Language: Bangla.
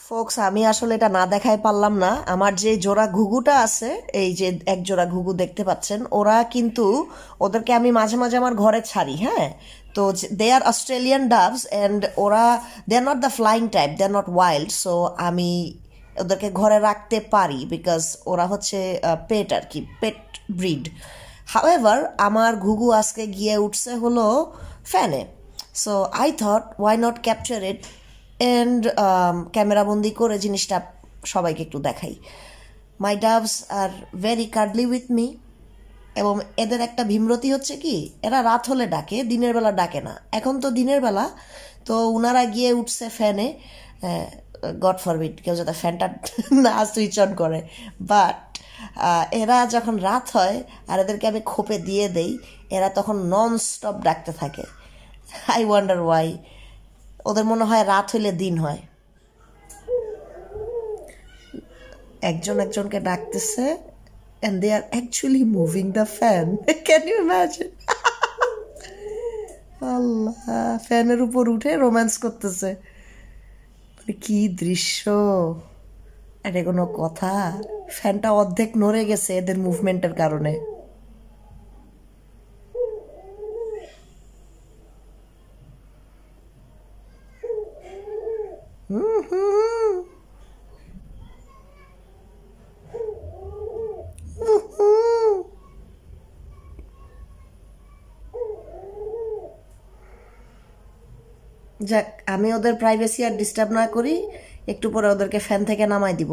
ফোকস, আমি আসলে এটা না দেখাই পারলাম না। আমার যে জোড়া ঘুঘুটা আছে, এই যে এক জোড়া ঘুঘু দেখতে পাচ্ছেন, ওরা কিন্তু, ওদেরকে আমি মাঝে মাঝে আমার ঘরে ছাড়ি, হ্যাঁ। তো দে আর অস্ট্রেলিয়ান ডাভস অ্যান্ড ওরা, they are not the flying type, they are not wild. So আমি ওদেরকে ঘরে রাখতে পারি বিকজ ওরা হচ্ছে পেট আর কি, পেট ব্রিড। হাউএভার আমার ঘুঘু আজকে গিয়ে উঠছে হলো ফ্যানে। So I thought why not capture it and ক্যামেরাবন্দি করে জিনিসটা সবাইকে একটু দেখাই। My doves are very cuddly with me. এবং এদের একটা ভীমরতি হচ্ছে কি, এরা রাত হলে ডাকে, দিনের বেলা ডাকে না। এখন তো দিনের বেলা, তো উনারা গিয়ে উঠছে ফ্যানে। গড ফরবিড কেউ যাতে ফ্যানটা না সুইচ অন করে। বাট এরা যখন রাত হয় আর এদেরকে আমি খোপে দিয়ে দেই, এরা তখন নন স্টপ ডাকতে থাকে। I wonder why. ওদের মনে হয় রাত হইলে দিন হয়। একজন একজনকে ডাকতেছে and they are actually moving the fan. Can you imagine? আল্লাহ, ফ্যানের উপর উঠে রোম্যান্স করতেছে। মানে কি দৃশ্য! এটা কোনো কথা? ফ্যানটা অর্ধেক নড়ে গেছে এদের মুভমেন্টের কারণে। হুম হুম হুম। যাক, আমি ওদের প্রাইভেসি আর ডিস্টার্ব না করি, একটু পরে ওদেরকে ফ্যান থেকে নামাই দিব।